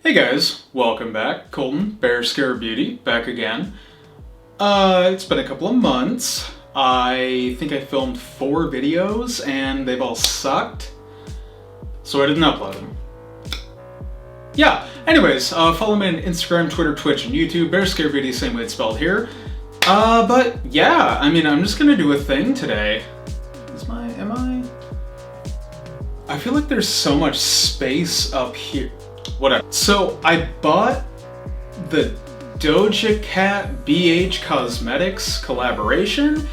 Hey guys, welcome back. Colton, Bear Scare Beauty, back again. It's been a couple of months. I think I filmed 4 videos and they've all sucked, so I didn't upload them. Yeah, anyways, follow me on Instagram, Twitter, Twitch, and YouTube. Bear Scare Beauty, same way it's spelled here. But yeah, I'm just gonna do a thing today. I feel like there's so much space up here. Whatever. So I bought the Doja Cat BH Cosmetics collaboration,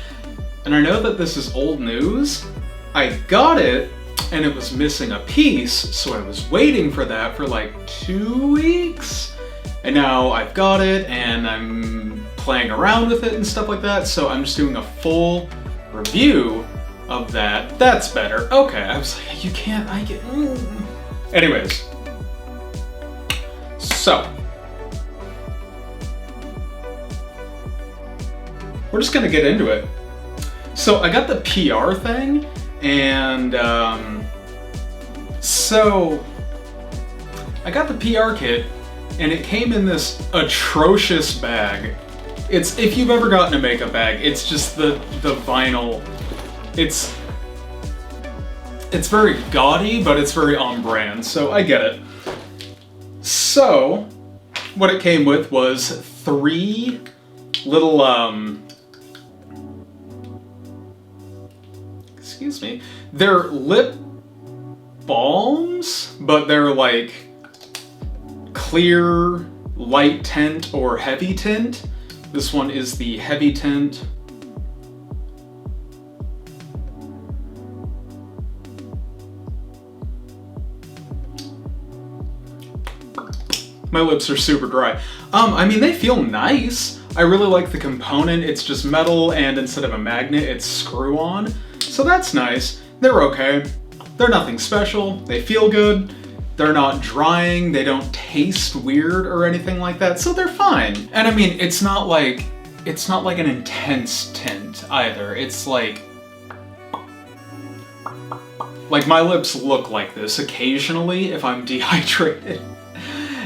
and I know that this is old news. I got it, and it was missing a piece, so I was waiting for that for like 2 weeks, and now I've got it, and I'm playing around with it and stuff like that, so I'm just doing a full review of that. That's better. Okay, I was like, you can't, I get... Anyways. So, we're just gonna get into it. So I got the PR thing, and so I got the PR kit, and it came in this atrocious bag. It's, if you've ever gotten a makeup bag, it's just the vinyl. It's very gaudy, but it's very on brand, so I get it. So, what it came with was 3 little, excuse me, they're lip balms, but they're like clear, light tint, or heavy tint. This one is the heavy tint. My lips are super dry. They feel nice. I really like the component. It's just metal, and instead of a magnet, it's screw-on. So that's nice. They're okay. They're nothing special. They feel good. They're not drying. They don't taste weird or anything like that, so they're fine. And it's not like an intense tint either. It's like my lips look like this occasionally if I'm dehydrated.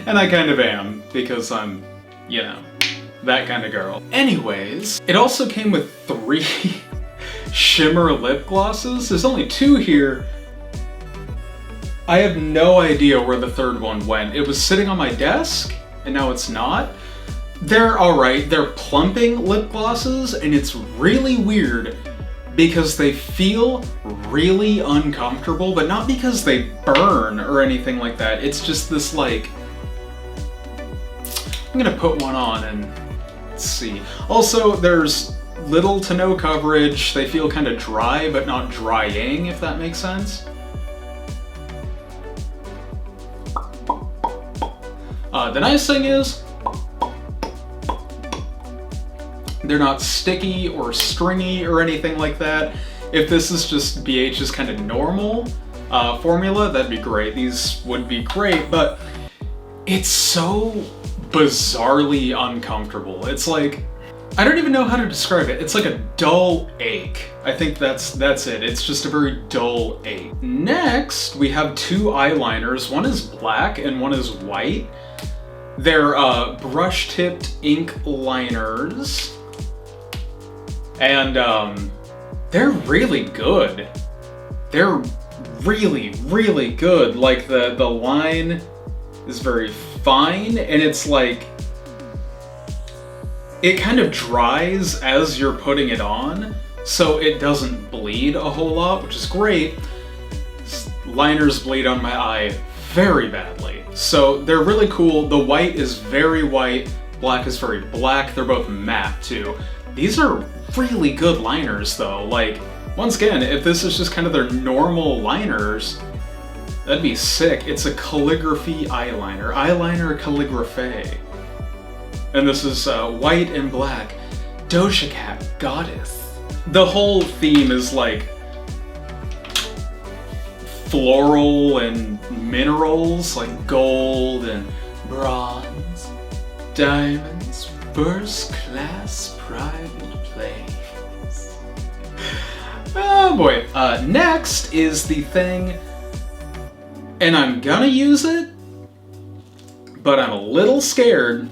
And I kind of am, because I'm, that kind of girl. Anyways, it also came with 3 shimmer lip glosses. There's only 2 here. I have no idea where the 3rd one went. It was sitting on my desk, and now it's not. They're alright. They're plumping lip glosses, and it's really weird because they feel really uncomfortable, but not because they burn or anything like that. It's just this, like... I'm gonna put one on and let's see. Also, there's little to no coverage. They feel kind of dry, but not drying, if that makes sense. The nice thing is, they're not sticky or stringy or anything like that. If this is just BH's kind of normal formula, that'd be great. These would be great, but it's so bizarrely uncomfortable. It's like, I don't even know how to describe it. It's like a dull ache. I think that's it. It's just a very dull ache. Next, we have 2 eyeliners. One is black and one is white. They're brush-tipped ink liners. And they're really good. They're really, really good. Like the line is very fine, and it's like, it kind of dries as you're putting it on, so it doesn't bleed a whole lot, which is great. Liners bleed on my eye very badly, so they're really cool. The white is very white, black is very black. They're both matte too. These are really good liners though. Like, once again, if this is just kind of their normal liners, that'd be sick. It's a calligraphy eyeliner. Eyeliner calligraphy. And this is white and black. Doja Cat Goddess. The whole theme is like floral and minerals, like gold and bronze, diamonds, first class private planes. Oh boy. Next is the thing, and I'm gonna use it, but I'm a little scared.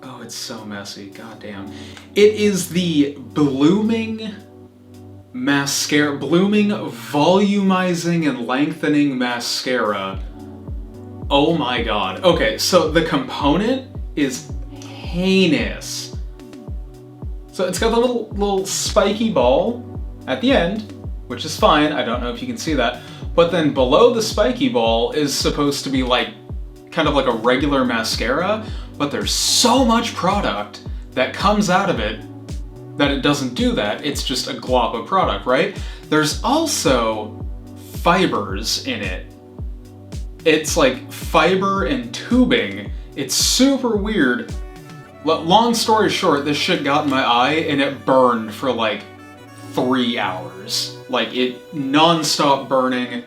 Oh, it's so messy, goddamn. It is the Blooming mascara, Blooming volumizing and lengthening mascara. Oh my god. Okay, so the component is heinous. So it's got the little spiky ball at the end, which is fine. I don't know if you can see that. But then below the spiky ball is supposed to be like, kind of like a regular mascara, but there's so much product that comes out of it that it doesn't do that. It's just a glop of product, right? There's also fibers in it. It's like fiber and tubing. It's super weird. Long story short, this shit got in my eye and it burned for like 3 hours. Like, it non-stop burning.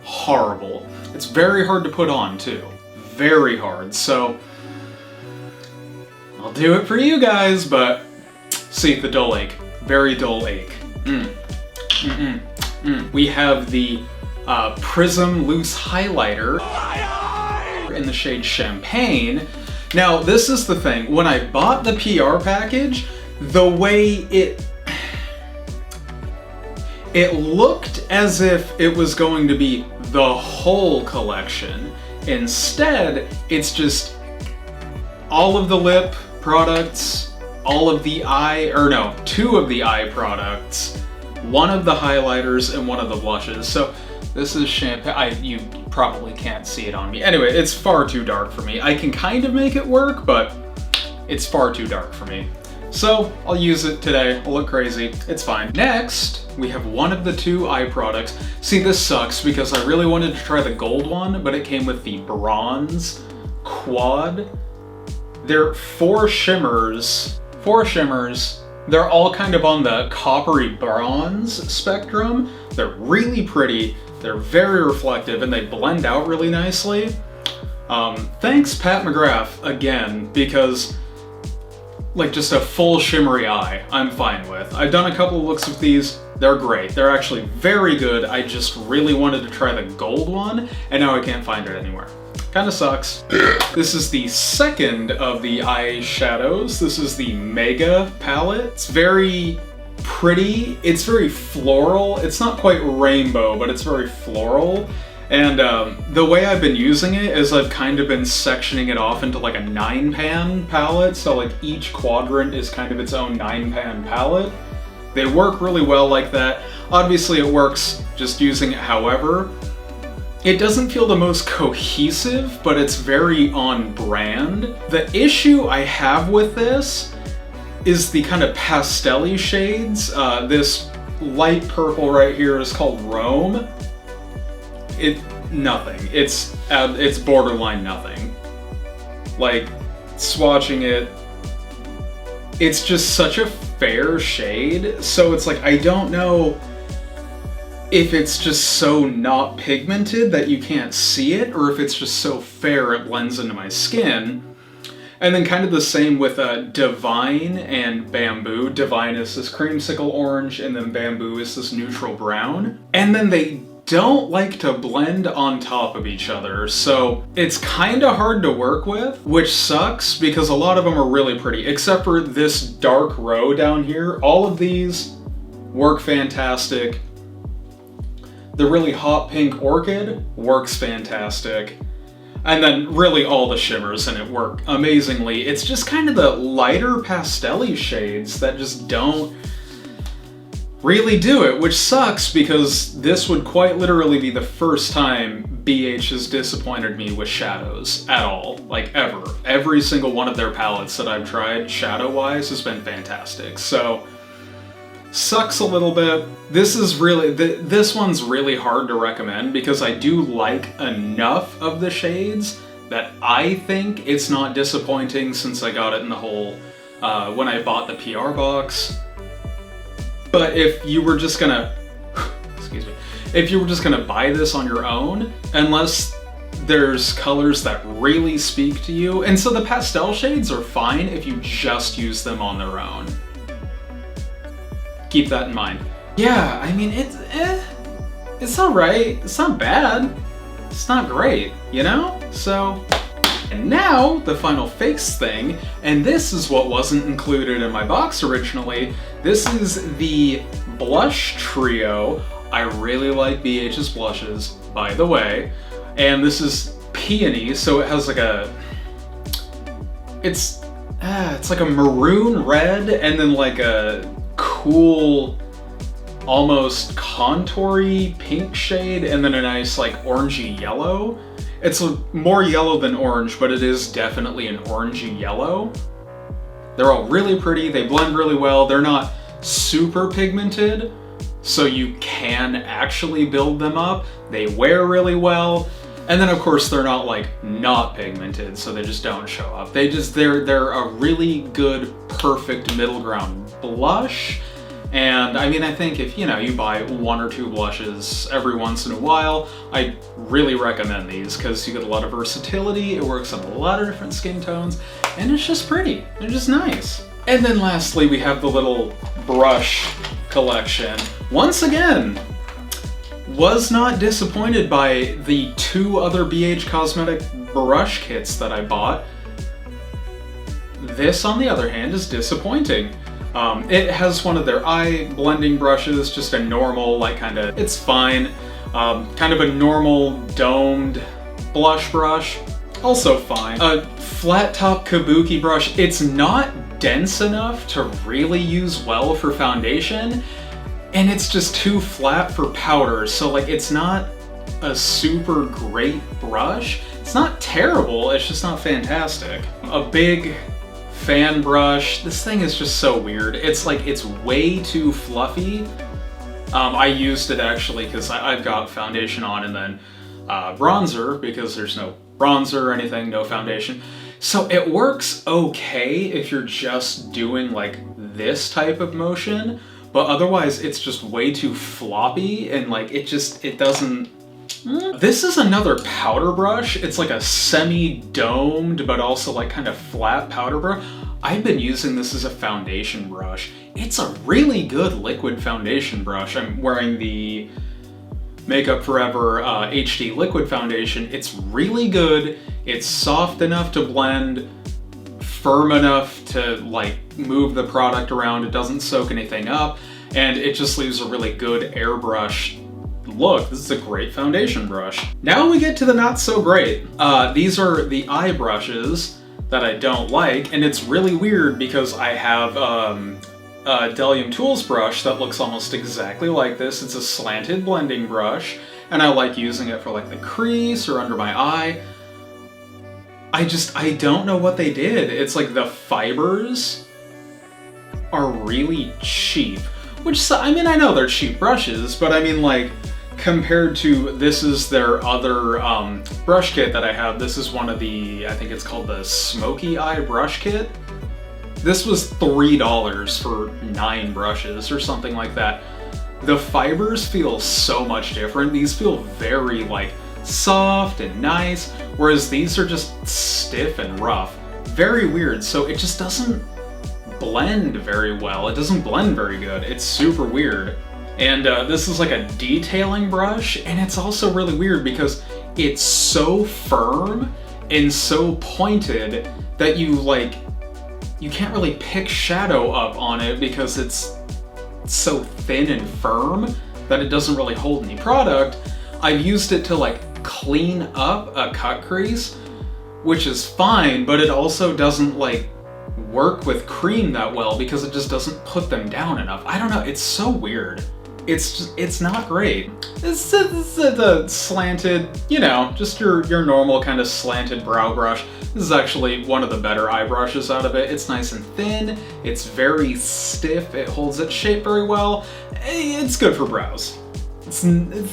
Horrible. It's very hard to put on too. Very hard. So I'll do it for you guys, but see, the dull ache. Very dull ache. We have the Prism Loose Highlighter in the shade Champagne. Now, this is the thing. When I bought the PR package, the way it looked as if it was going to be the whole collection. Instead, it's just all of the lip products, all of the eye, or no, 2 of the eye products, 1 of the highlighters, and 1 of the blushes. So this is Champagne. You probably can't see it on me. Anyway, it's far too dark for me. I can kind of make it work, but it's far too dark for me. So I'll use it today. I'll look crazy. It's fine. Next, we have 1 of the 2 eye products. See, this sucks because I really wanted to try the gold one, but it came with the bronze quad. They're 4 shimmers. 4 shimmers. They're all kind of on the coppery bronze spectrum. They're really pretty. They're very reflective and they blend out really nicely. Thanks Pat McGrath again, because like just a full shimmery eye, I'm fine with. I've done a couple of looks with these. They're great. They're actually very good. I just really wanted to try the gold one and now I can't find it anywhere. Kinda sucks. This is the second of the eyeshadows. This is the Mega palette. It's very pretty. It's very floral. It's not quite rainbow, but it's very floral. And the way I've been using it is I've kind of been sectioning it off into like a 9-pan palette. So like each quadrant is kind of its own 9-pan palette. They work really well like that. Obviously it works just using it however. It doesn't feel the most cohesive, but it's very on brand. The issue I have with this is the kind of pastel-y shades. This light purple right here is called Rome. Nothing. It's borderline nothing. Like, swatching it, it's just such a fair shade, so it's like, I don't know if it's just so not pigmented that you can't see it, or if it's just so fair it blends into my skin. And then kind of the same with Divine and Bamboo. Divine is this creamsicle orange, and then Bamboo is this neutral brown. And then they don't like to blend on top of each other, so it's kind of hard to work with, which sucks because a lot of them are really pretty, except for this dark row down here. All of these work fantastic. The really hot pink orchid works fantastic. And then really all the shimmers in it work amazingly. It's just kind of the lighter pastel-y shades that just don't really do it, which sucks because this would quite literally be the first time BH has disappointed me with shadows at all, like ever. Every single one of their palettes that I've tried shadow-wise has been fantastic. So sucks a little bit. This is really, this one's really hard to recommend because I do like enough of the shades that I think it's not disappointing since I got it in the whole, when I bought the PR box. But if you were just gonna, excuse me, if you were just gonna buy this on your own, unless there's colors that really speak to you, and so the pastel shades are fine if you just use them on their own. Keep that in mind. Yeah, I mean, it's alright. It's not bad. it's not great, you know? So, and now the final fix thing, and this is what wasn't included in my box originally. This is the blush trio. I really like BH's blushes, by the way. And this is peony, so it has like a, it's like a maroon red and then like a cool, almost contoury pink shade and then a nice like orangey yellow. It's more yellow than orange, but it is definitely an orangey yellow. They're all really pretty, they blend really well, they're not super pigmented, so you can actually build them up. They wear really well, and then of course they're not like not pigmented, so they just don't show up. They're a really good, perfect middle ground blush. And I mean, I think if, you know, you buy 1 or 2 blushes every once in a while, I really recommend these because you get a lot of versatility, it works on a lot of different skin tones, and it's just pretty. They're just nice. And then lastly, we have the little brush collection. Once again, was not disappointed by the 2 other BH Cosmetic brush kits that I bought. This, on the other hand, is disappointing. It has one of their eye blending brushes, just a normal, like it's fine. Kind of a normal domed blush brush, also fine. A flat top kabuki brush, it's not dense enough to really use well for foundation, and it's just too flat for powder, so like it's not a super great brush. It's not terrible, it's just not fantastic. A big fan brush. This thing is just so weird. It's like, it's way too fluffy. I used it actually because I've got foundation on and then bronzer, because there's no bronzer or anything, no foundation. So it works okay if you're just doing like this type of motion, but otherwise it's just way too floppy and like it doesn't. This is another powder brush. It's like a semi-domed, but also like kind of flat powder brush. I've been using this as a foundation brush. It's a really good liquid foundation brush. I'm wearing the Makeup Forever HD liquid foundation. It's really good. It's soft enough to blend, firm enough to like move the product around. It doesn't soak anything up, and it just leaves a really good airbrush look. This is a great foundation brush. Now we get to the not so great. These are the eye brushes that I don't like, and it's really weird because I have a Delium Tools brush that looks almost exactly like this. It's a slanted blending brush, and I like using it for like the crease or under my eye. I don't know what they did. It's like the fibers are really cheap, which, I mean, I know they're cheap brushes, but I mean, like, compared to, this is their other brush kit that I have. This is one of the, I think it's called the Smoky Eye brush kit. This was $3 for 9 brushes or something like that. The fibers feel so much different. These feel very like soft and nice, whereas these are just stiff and rough. Very weird. So it just doesn't blend very well. It doesn't blend very good. It's super weird. And this is like a detailing brush, and it's also really weird because it's so firm and so pointed that you can't really pick shadow up on it because it's so thin and firm that it doesn't really hold any product. I've used it to like clean up a cut crease, which is fine, but it also doesn't like work with cream that well because it just doesn't put them down enough. I don't know, it's so weird. It's not great. This is the slanted, you know, just your normal kind of slanted brow brush. This is actually one of the better eye brushes out of it. It's nice and thin, it's very stiff, it holds its shape very well. It's good for brows. It's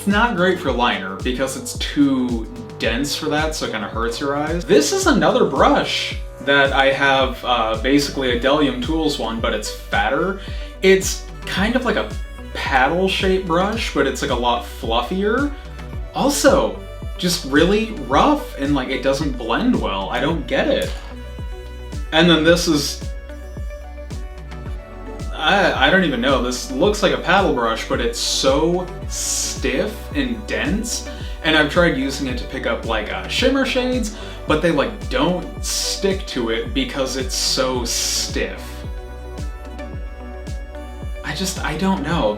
not great for liner because it's too dense for that, so it kind of hurts your eyes. This is another brush that I have, basically a Delium Tools one, but it's fatter. It's kind of like a paddle shaped brush, but it's like a lot fluffier. Also, just really rough and like it doesn't blend well. I don't get it. And then this is, I don't even know. This looks like a paddle brush, but it's so stiff and dense. And I've tried using it to pick up like shimmer shades, but they like don't stick to it because it's so stiff. I don't know.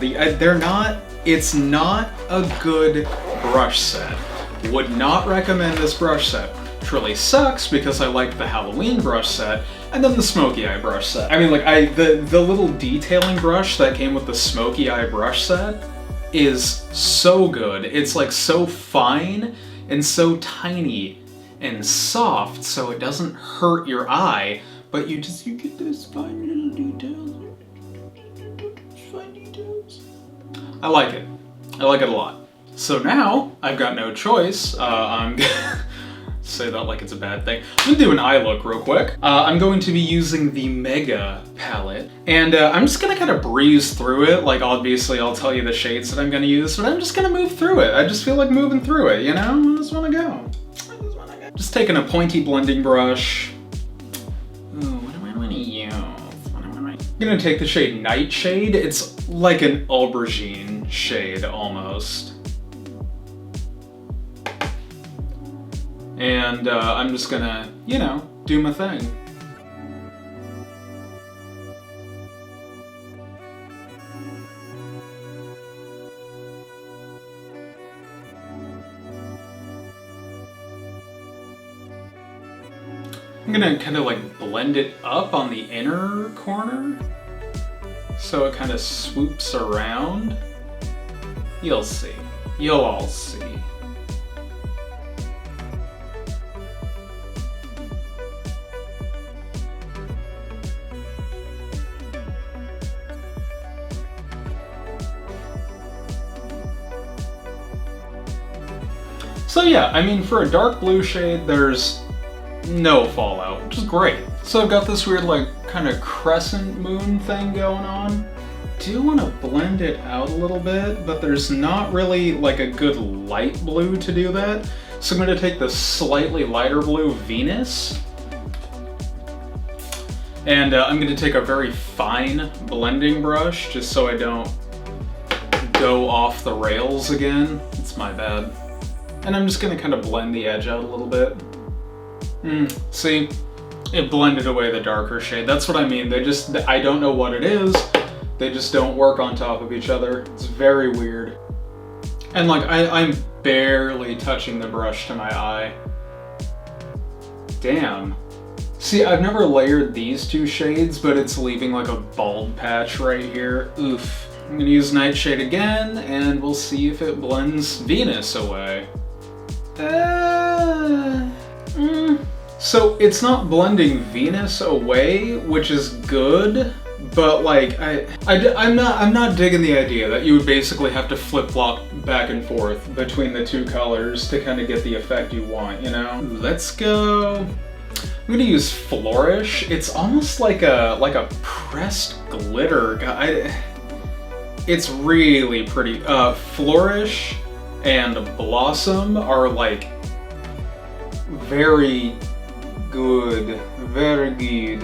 It's not a good brush set. Would not recommend this brush set. Truly sucks because I like the Halloween brush set and then the smoky eye brush set. I mean, like the little detailing brush that came with the smoky eye brush set is so good. It's like so fine and so tiny and soft, so it doesn't hurt your eye, but you get those fine little details. Fine details. I like it. I like it a lot. So now I've got no choice. I'm gonna say that like it's a bad thing. I'm gonna do an eye look real quick. I'm going to be using the Mega palette, and I'm just gonna kind of breeze through it. Like, obviously I'll tell you the shades that I'm gonna use, but I'm just gonna move through it. I just feel like moving through it, you know? I just wanna go. Just taking a pointy blending brush. Ooh, what do I wanna use? I'm gonna take the shade Nightshade. It's like an aubergine shade almost. And I'm just gonna, you know, do my thing. I'm gonna kind of like blend it up on the inner corner so it kind of swoops around. You'll see. You'll all see. So yeah, I mean, for a dark blue shade, there's no fallout, which is great. So I've got this weird like kind of crescent moon thing going on. Do want to blend it out a little bit, but there's not really like a good light blue to do that. So I'm going to take the slightly lighter blue Venus, and I'm going to take a very fine blending brush just so I don't go off the rails again. It's my bad. And I'm just going to kind of blend the edge out a little bit. See? It blended away the darker shade. That's what I mean. I don't know what it is. They just don't work on top of each other. It's very weird. And like, I'm barely touching the brush to my eye. Damn. See, I've never layered these two shades, but it's leaving like a bald patch right here. Oof. I'm gonna use Nightshade again, and we'll see if it blends Venus away. So it's not blending Venus away, which is good, but like I'm not digging the idea that you would basically have to flip-flop back and forth between the two colors to kind of get the effect you want, you know? Let's go. I'm gonna use Flourish. It's almost like a pressed glitter. It's really pretty. Flourish and Blossom are like very good, very good.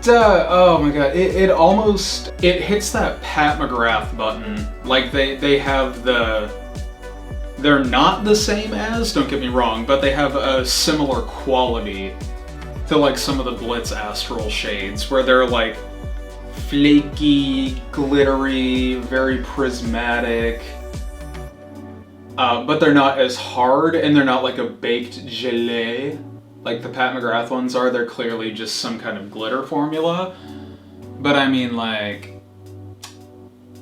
Oh my god, it almost, it hits that Pat McGrath button. Like they have they're not the same as, don't get me wrong, but they have a similar quality to like some of the Blitz Astral shades, where they're like flaky, glittery, very prismatic, but they're not as hard, and they're not like a baked gelée like the Pat McGrath ones are. They're clearly just some kind of glitter formula. But I mean, like,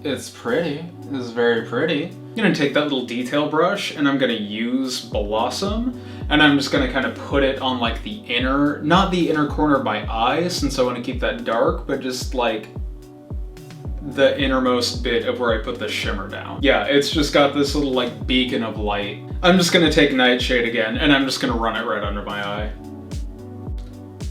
it's pretty. It's very pretty. I'm gonna take that little detail brush and I'm gonna use Blossom, and I'm just gonna kind of put it on like the inner, not the inner corner of my eye, since I want to keep that dark, but just like the innermost bit of where I put the shimmer down. Yeah, it's just got this little like beacon of light. I'm just gonna take Nightshade again, and I'm just gonna run it right under my eye.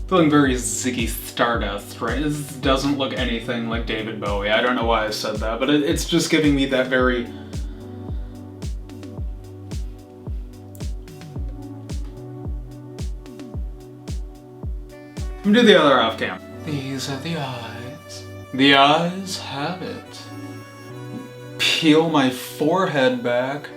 Feeling very Ziggy Stardust, right? This doesn't look anything like David Bowie. I don't know why I said that, but it's just giving me that very... I'm gonna do the other off cam. These are the eyes. The eyes have it. Peel my forehead back.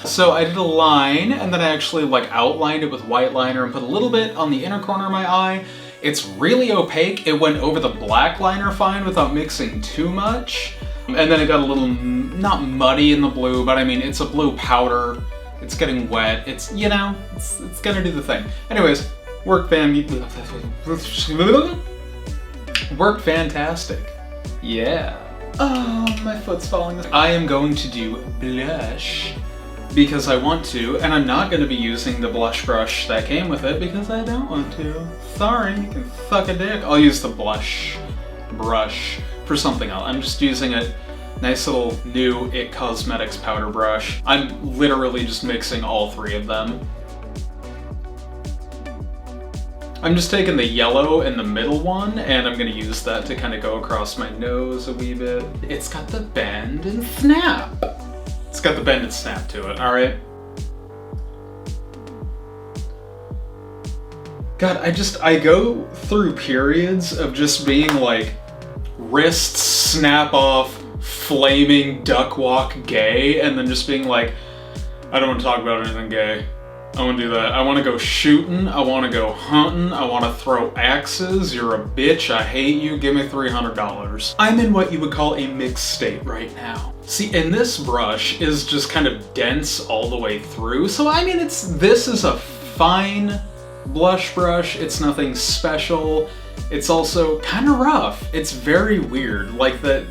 So I did a line, and then I actually like outlined it with white liner and put a little bit on the inner corner of my eye. It's really opaque. It went over the black liner fine without mixing too much. And then it got a little, not muddy in the blue, but I mean, it's a blue powder. It's getting wet. It's, you know, it's gonna do the thing. Anyways, worked fantastic. Yeah. Oh, my foot's falling. I am going to do blush because I want to, and I'm not going to be using the blush brush that came with it because I don't want to. Sorry, you can suck a dick. I'll use the blush brush for something else. I'm just using a nice little new IT Cosmetics powder brush. I'm literally just mixing all three of them. I'm just taking the yellow in the middle one, and I'm gonna use that to kind of go across my nose a wee bit. It's got the bend and snap. It's got the bend and snap to it, all right? God, I go through periods of just being like, wrists snap off, flaming duck walk gay, and then just being like, I don't want to talk about anything gay. I want to do that. I want to go shooting. I want to go hunting. I want to throw axes. You're a bitch. I hate you. Give me $300. I'm in what you would call a mixed state right now. See, and this brush is just kind of dense all the way through. So, I mean, this is a fine blush brush. It's nothing special. It's also kind of rough. It's very weird. Like the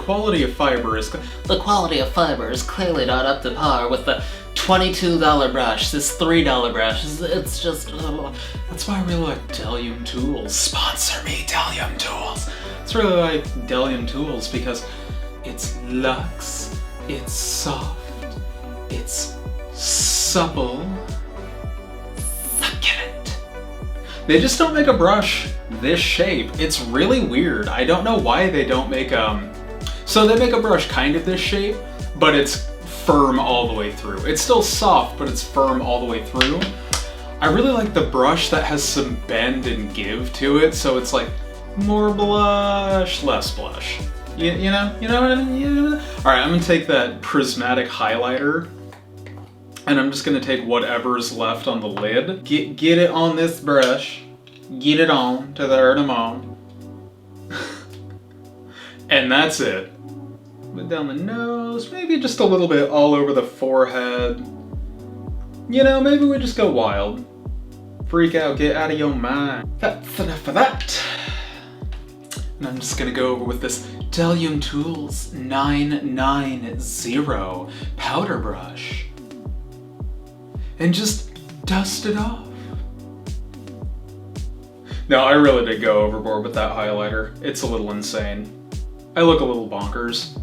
quality of fiber is... The quality of fiber is clearly not up to par with the $22 brush, this $3 brush. It's just... That's why I really like Delium Tools. Sponsor me, Delium Tools. It's really like Delium Tools because it's luxe, it's soft, it's supple, succulent. They just don't make a brush this shape. It's really weird. I don't know why they don't make so they make a brush kind of this shape, but it's firm all the way through. It's still soft, but it's firm all the way through. I really like the brush that has some bend and give to it, so it's like more blush, less blush. You know what I mean? Yeah. All right, I'm gonna take that prismatic highlighter, and I'm just gonna take whatever's left on the lid. Get it on this brush. Get it on to the on. And that's it. But down the nose, maybe just a little bit all over the forehead. You know, maybe we just go wild. Freak out, get out of your mind. That's enough of that. And I'm just gonna go over with this Delium Tools 990 powder brush. And just dust it off. No, I really did go overboard with that highlighter. It's a little insane. I look a little bonkers.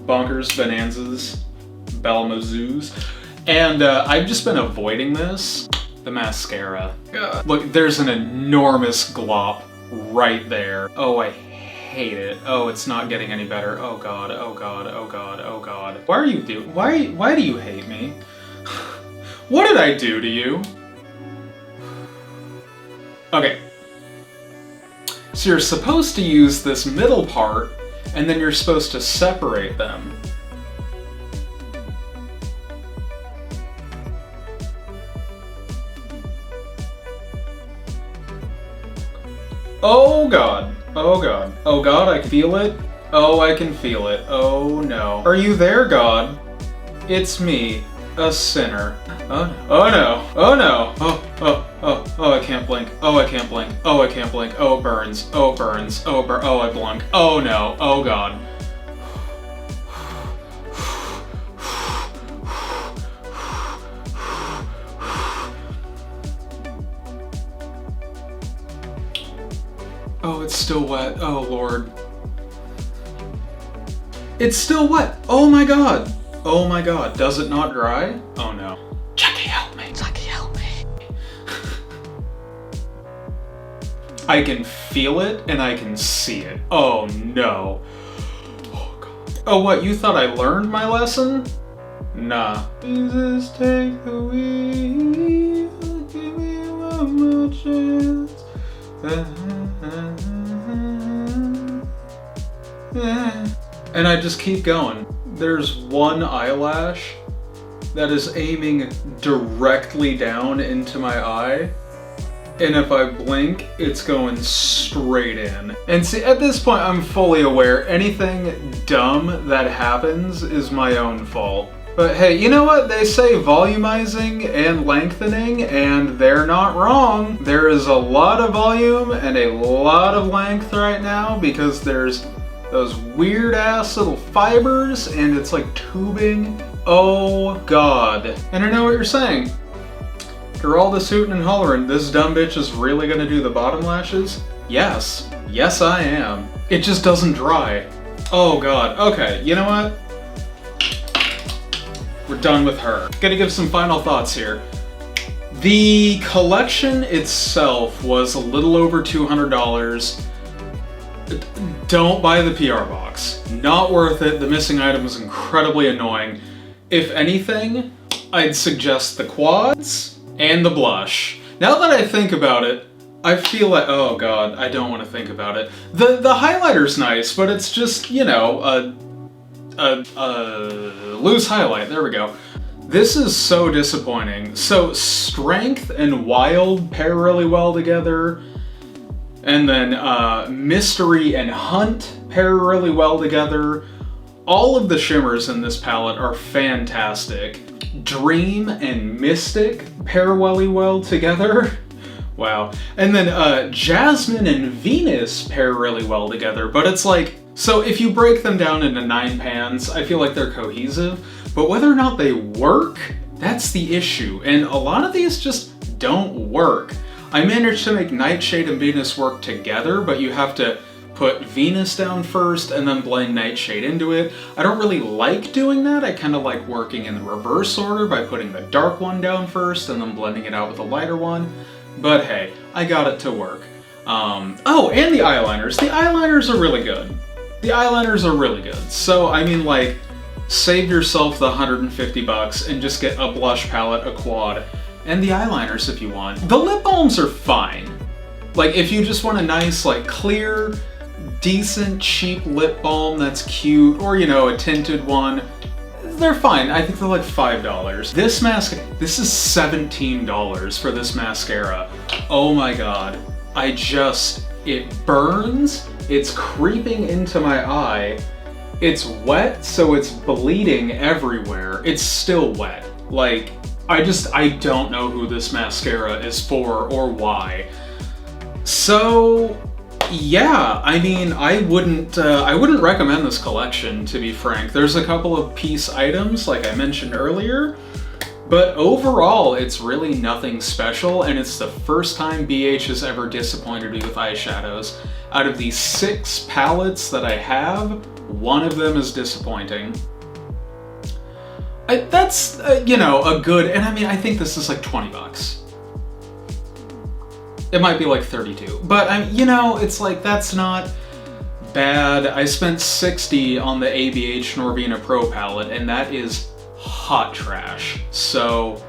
Bonkers, bonanzas, balamazoos. And I've just been avoiding this. The mascara. Look, there's an enormous glop right there. Oh, I hate it. Oh, it's not getting any better. Oh god, oh god, oh god, oh god. Why are you why do you hate me? What did I do to you? Okay. So you're supposed to use this middle part, and then you're supposed to separate them. Oh god. Oh god. Oh god, I can feel it. Oh, I can feel it. Oh no. Are you there, God? It's me, a sinner. Oh no. Oh no. Oh, I can't blink. Oh, I can't blink. Oh, I can't blink. Oh, it burns. Oh, it burns. Oh, oh, I blunk. Oh no. Oh god. Oh, it's still wet. Oh lord. It's still wet. Oh my god. Oh my god. Does it not dry? Oh no. Jackie, help me. Jackie, help me. I can feel it and I can see it. Oh no. Oh god. Oh what, you thought I learned my lesson? Nah. Jesus, take the wheel. Give me one more chance. And I just keep going. There's one eyelash that is aiming directly down into my eye. And if I blink, it's going straight in. And see, at this point, I'm fully aware anything dumb that happens is my own fault. But hey, you know what? They say volumizing and lengthening, and they're not wrong. There is a lot of volume and a lot of length right now because there's those weird ass little fibers and it's like tubing. Oh God. And I know what you're saying. You're all this hooting and hollering, this dumb bitch is really gonna do the bottom lashes? Yes. Yes, I am. It just doesn't dry. Oh God. Okay, you know what? We're done with her. Gonna give some final thoughts here. The collection itself was a little over $200. Don't buy the PR box. Not worth it. The missing item is incredibly annoying. If anything, I'd suggest the quads and the blush. Now that I think about it, I feel like, oh God, I don't want to think about it. The highlighter's nice, but it's just, you know, a loose highlight. There we go. This is so disappointing. So Strength and Wild pair really well together. And then Mystery and Hunt pair really well together. All of the shimmers in this palette are fantastic. Dream and Mystic pair really well together. Wow. And then Jasmine and Venus pair really well together, but it's like, so if you break them down into 9 pans, I feel like they're cohesive, but whether or not they work, that's the issue. And a lot of these just don't work. I managed to make Nightshade and Venus work together, but you have to put Venus down first and then blend Nightshade into it. I don't really like doing that. I kind of like working in the reverse order by putting the dark one down first and then blending it out with the lighter one. But hey, I got it to work. Oh, and the eyeliners. The eyeliners are really good. The eyeliners are really good. So, I mean, like, save yourself the $150 and just get a blush palette, a quad, and the eyeliners if you want. The lip balms are fine. Like, if you just want a nice, like, clear, decent, cheap lip balm that's cute, or, you know, a tinted one, they're fine. I think they're like $5. This this is $17 for this mascara. Oh my God. It burns, it's creeping into my eye, it's wet, so it's bleeding everywhere. It's still wet. Like, I don't know who this mascara is for or why. So, yeah, I mean, I wouldn't recommend this collection, to be frank. There's a couple of piece items, like I mentioned earlier, but overall, it's really nothing special, and it's the first time BH has ever disappointed me with eyeshadows. Out of the 6 palettes that I have, one of them is disappointing. That's, you know, a good, and I mean, I think this is like $20. It might be like 32, but you know, it's like, that's not bad. I spent $60 on the ABH Norvina Pro palette, and that is hot trash. So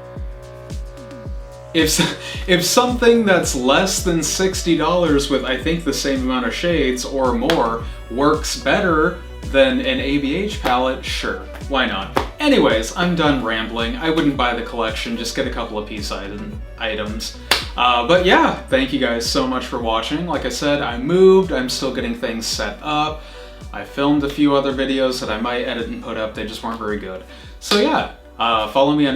if something that's less than $60 with, I think, the same amount of shades or more works better than an ABH palette, sure, why not? Anyways, I'm done rambling. I wouldn't buy the collection, just get a couple of piece items. But yeah, thank you guys so much for watching. Like I said, I moved, I'm still getting things set up. I filmed a few other videos that I might edit and put up, they just weren't very good. So yeah, follow me on